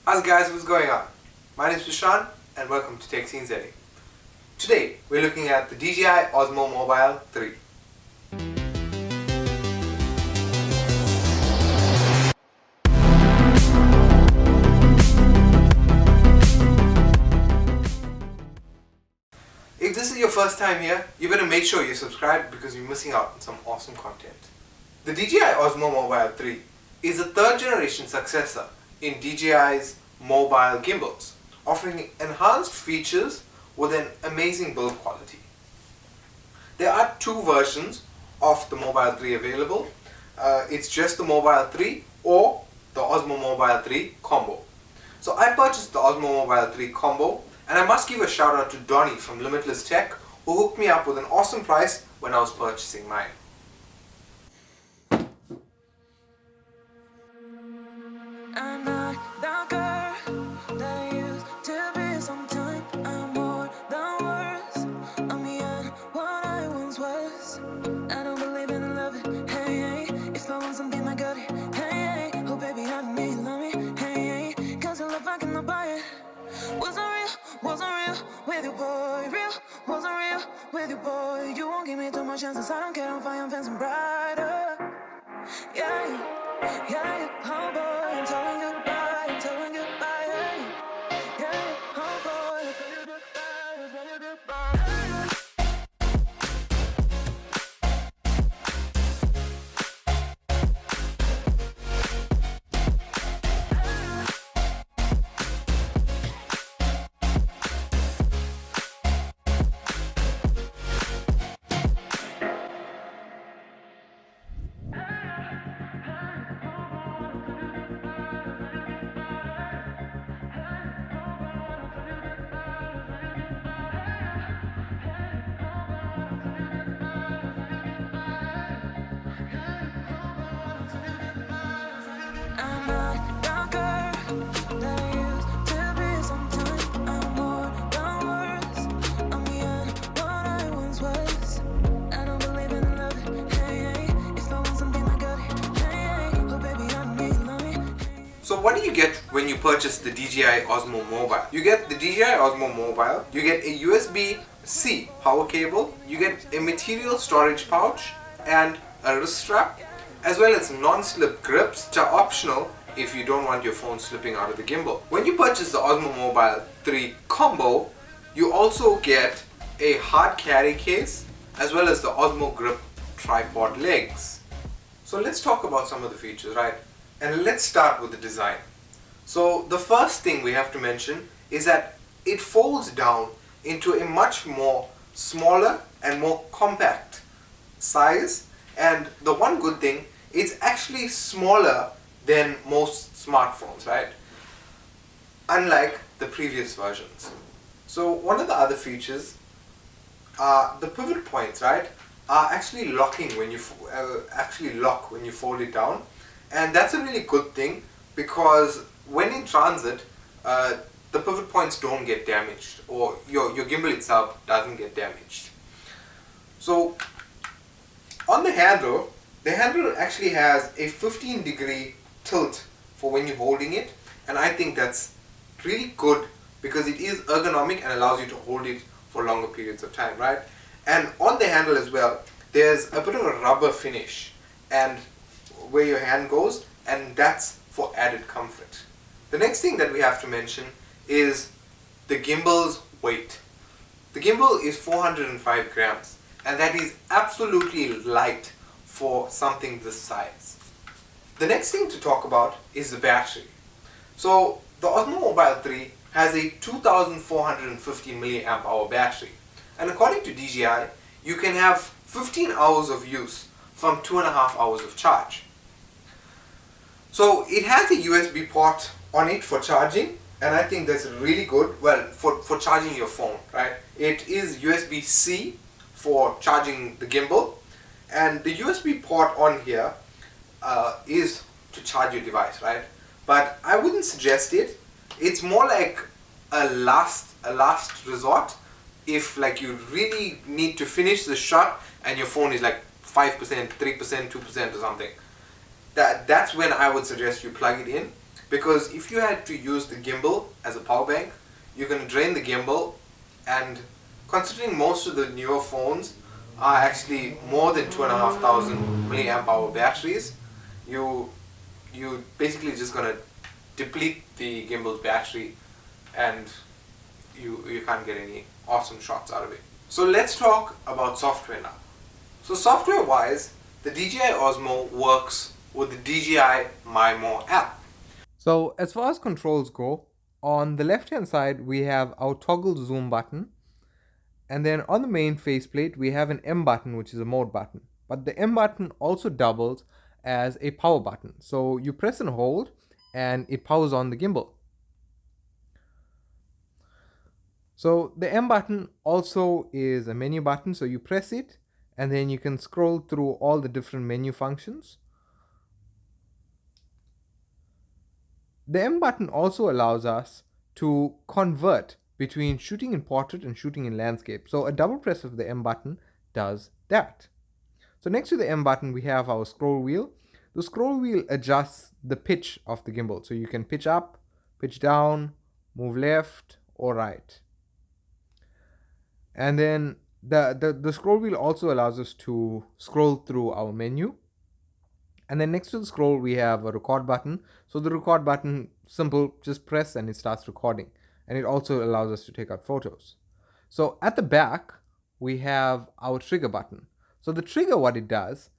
How's guys, what's going on? My name is Prashant and welcome to Tech Scenes Edit. Today we're looking at the DJI Osmo Mobile 3. If this is your first time here, you better make sure you're subscribed because you're missing out on some awesome content. The DJI Osmo Mobile 3 is the third generation successor in DJI's mobile gimbals, offering enhanced features with an amazing build quality. There are two versions of the Mobile 3 available. It's just the Mobile 3 or the Osmo Mobile 3 combo. So I purchased the Osmo Mobile 3 combo, and I must give a shout out to Donnie from Limitless Tec, who hooked me up with an awesome price when I was purchasing mine. I'm not the girl that I used to be. Sometimes I'm more than words. I'm beyond what I once was. I don't believe in love. Hey, if I want something, I got it. Hey, oh baby, I don't need love me. Hey, cause I love I cannot buy it. Wasn't real with you, boy. Real, wasn't real with you, boy. You won't give me too much chances. I don't care, I'm fine, I'm fancy brighter. Yeah, oh boy, I'm telling goodbye, yeah, oh boy, I'm telling you goodbye. I'm not the girl that I used to be. Sometimes I'm more than words. I'm beyond what I once was. I don't believe in love. Hey, if I want something, I got it. Hey, oh baby, I don't need love. So what do you get when you purchase the DJI Osmo Mobile? You get the DJI Osmo Mobile, you get a USB-C power cable, you get a material storage pouch and a wrist strap, as well as non-slip grips, which are optional if you don't want your phone slipping out of the gimbal. When you purchase the Osmo Mobile 3 combo, you also get a hard carry case as well as the Osmo Grip tripod legs. So let's talk about some of the features, right? And let's start with the design. So the first thing we have to mention is that it folds down into a much more smaller and more compact size, and the one good thing, it's actually smaller than most smartphones, right? Unlike the previous versions. So one of the other features are the pivot points, right? Are actually locking when you lock when you fold it down, and that's a really good thing because when in transit, the pivot points don't get damaged, or your gimbal itself doesn't get damaged. So on the handle actually has a 15-degree tilt for when you're holding it, and I think that's really good because it is ergonomic and allows you to hold it for longer periods of time, right? And on the handle as well, there's a bit of a rubber finish and where your hand goes, and that's for added comfort. The next thing that we have to mention is the gimbal's weight. The gimbal is 405 grams, and that is absolutely light for something this size. The next thing to talk about is the battery. So the Osmo Mobile 3 has a 2450 milliamp hour battery, and according to DJI, you can have 15 hours of use from 2.5 hours of charge. So it has a USB port on it for charging, and I think that's really good. Well, for charging your phone, right? It is USB-C for charging the gimbal, and the USB port on here is to charge your device, right? But I wouldn't suggest it. It's more like a last resort if like you really need to finish the shot and your phone is like 5%, 3%, 2% or something. That's when I would suggest you plug it in. because if you had to use the gimbal as a power bank, you're going to drain the gimbal, and considering most of the newer phones are actually more than 2,500 milliamp hour batteries, you basically just going to deplete the gimbal's battery, and you can't get any awesome shots out of it. So let's talk about software now. So software wise, the DJI Osmo works with the DJI MyMore app. So as far as controls go, on the left hand side we have our toggle zoom button, and then on the main faceplate we have an M button, which is a mode button. But the M button also doubles as a power button. So you press and hold and it powers on the gimbal. So the M button also is a menu button, so you press it and then you can scroll through all the different menu functions. The M button also allows us to convert between shooting in portrait and shooting in landscape. So a double press of the M button does that. So next to the M button we have our scroll wheel. The scroll wheel adjusts the pitch of the gimbal. So you can pitch up, pitch down, move left or right. And then the scroll wheel also allows us to scroll through our menu. And then next to the scroll we have a record button. So the record button, simple, just press and it starts recording. And it also allows us to take out photos. So at the back we have our trigger button. So the trigger, what it does,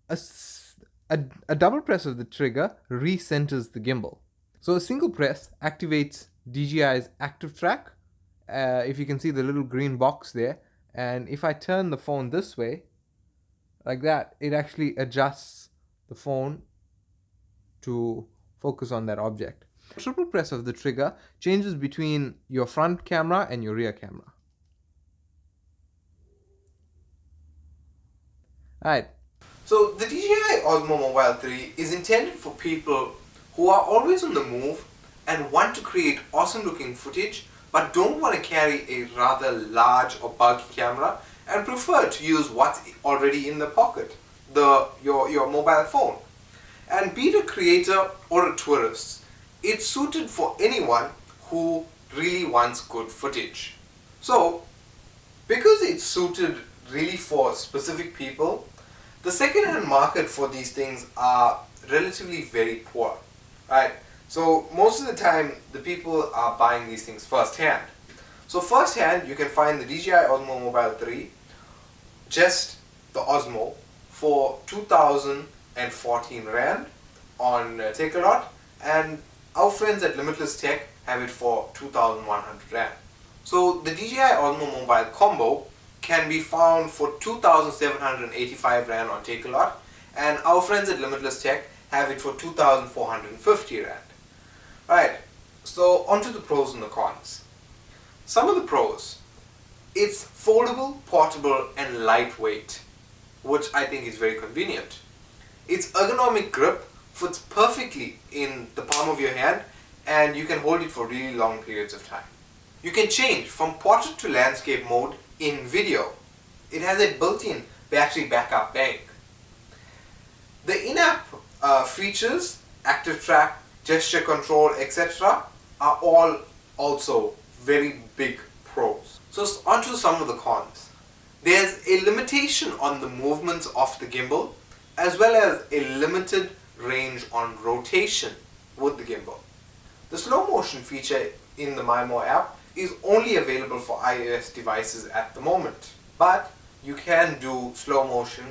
a double press of the trigger recenters the gimbal. So a single press activates DJI's active track. If you can see the little green box there, and if I turn the phone this way like that, it actually adjusts the phone to focus on that object. Triple press of the trigger changes between your front camera and your rear camera. Alright, so the DJI Osmo Mobile 3 is intended for people who are always on the move and want to create awesome looking footage but don't want to carry a rather large or bulky camera and prefer to use what's already in the pocket, your mobile phone. And be it a creator or a tourist, it's suited for anyone who really wants good footage. So, because it's suited really for specific people, the second-hand market for these things are relatively very poor, right? So most of the time, the people are buying these things first-hand. So first-hand, you can find the DJI Osmo Mobile 3, just the Osmo, for 2,014 Rand on Takealot, and our friends at Limitless Tec have it for 2,100 Rand. So the DJI Osmo Mobile Combo can be found for 2,785 Rand on Takealot, and our friends at Limitless Tec have it for 2,450 Rand. Right, so onto the pros and the cons. Some of the pros: it's foldable, portable and lightweight, which I think is very convenient. Its ergonomic grip fits perfectly in the palm of your hand and you can hold it for really long periods of time. You can change from portrait to landscape mode in video. It has a built-in battery backup bank. The in-app features, active track, gesture control, etc. are all also very big pros. So on to some of the cons. There's a limitation on the movements of the gimbal, as well as a limited range on rotation with the gimbal. The slow motion feature in the MyMore app is only available for iOS devices at the moment, but you can do slow motion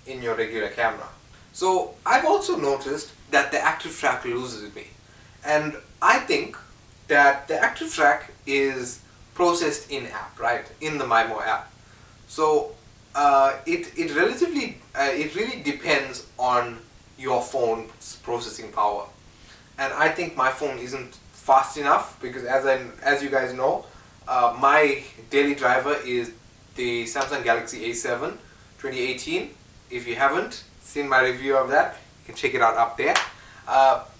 in your regular camera. So I've also noticed that the active track loses me, and I think that the active track is processed in app, right, in the MyMore app. So it really depends on your phone's processing power, and I think my phone isn't fast enough because as you guys know, my daily driver is the Samsung Galaxy A7 2018. If you haven't seen my review of that, you can check it out up there.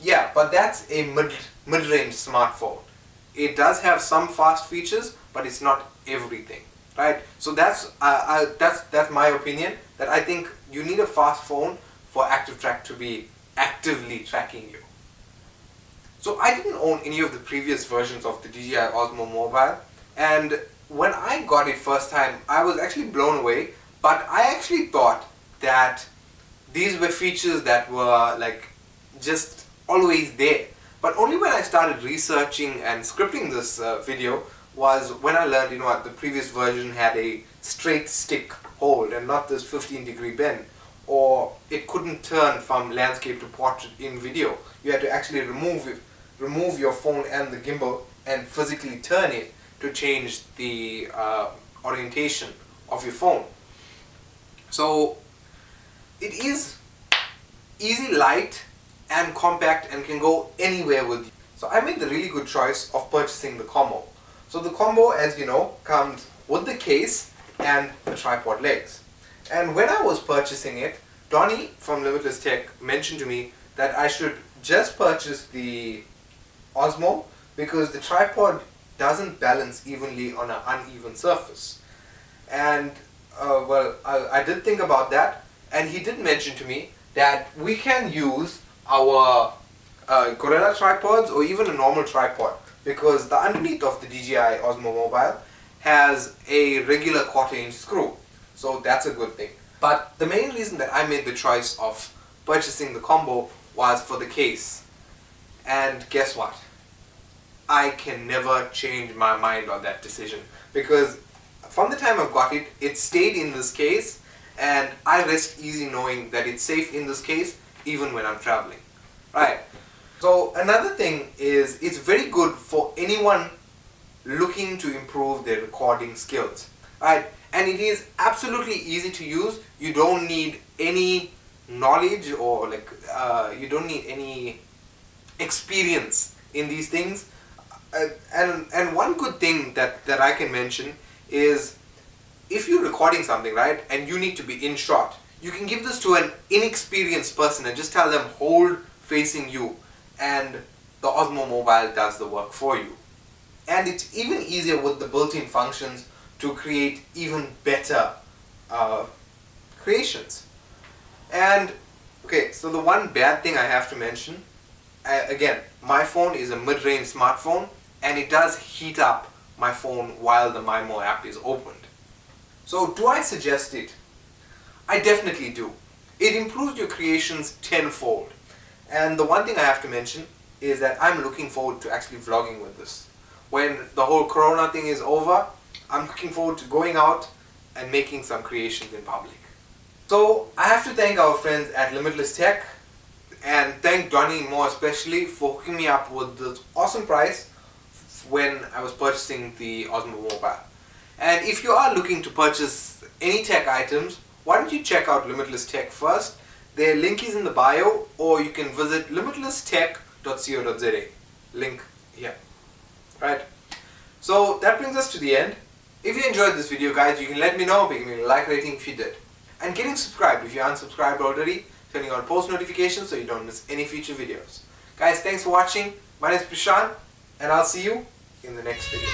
Yeah, but that's a mid-range smartphone. It does have some fast features, but it's not everything, right? So that's my opinion, that I think you need a fast phone for active track to be actively tracking you. So I didn't own any of the previous versions of the DJI Osmo Mobile, and when I got it first time, I was actually blown away, but I actually thought that these were features that were like just always there. But only when I started researching and scripting this video was when I learned, you know what, the previous version had a straight stick hold and not this 15-degree bend, or it couldn't turn from landscape to portrait in video. You had to actually remove your phone and the gimbal and physically turn it to change the orientation of your phone. So it is easy, light and compact and can go anywhere with you. So I made the really good choice of purchasing the combo. So the combo, as you know, comes with the case and the tripod legs. And when I was purchasing it, Donnie from Limitless Tec mentioned to me that I should just purchase the Osmo because the tripod doesn't balance evenly on an uneven surface. And well, I did think about that, and he did mention to me that we can use our Gorilla tripods or even a normal tripod, because the underneath of the DJI Osmo Mobile has a regular 1/4-inch screw, so that's a good thing. But the main reason that I made the choice of purchasing the combo was for the case. And guess what? I can never change my mind on that decision, because from the time I've got it, it stayed in this case, and I rest easy knowing that it's safe in this case even when I'm traveling. Right. So another thing is, it's very good for anyone looking to improve their recording skills. Right. And it is absolutely easy to use. You don't need any knowledge or you don't need any experience in these things. And one good thing that I can mention is, if you're recording something, right, and you need to be in shot, you can give this to an inexperienced person and just tell them hold facing you, and the Osmo Mobile does the work for you. And it's even easier with the built-in functions to create even better creations. And okay, so the one bad thing I have to mention, again, my phone is a mid-range smartphone, and it does heat up my phone while the MyMo app is opened. So do I suggest it? I definitely do. It improves your creations tenfold. And the one thing I have to mention is that I'm looking forward to actually vlogging with this. When the whole Corona thing is over, I'm looking forward to going out and making some creations in public. So I have to thank our friends at Limitless Tec, and thank Donnie more especially for hooking me up with this awesome price when I was purchasing the Osmo Mobile. And if you are looking to purchase any tech items, why don't you check out Limitless Tec first. Their link is in the bio, or you can visit limitlesstech.co.za. Link here. Right. So that brings us to the end. If you enjoyed this video, guys, you can let me know by giving me a like rating if you did. And getting subscribed if you're unsubscribed already, turning on post notifications so you don't miss any future videos. Guys, thanks for watching. My name is Prashant, and I'll see you in the next video.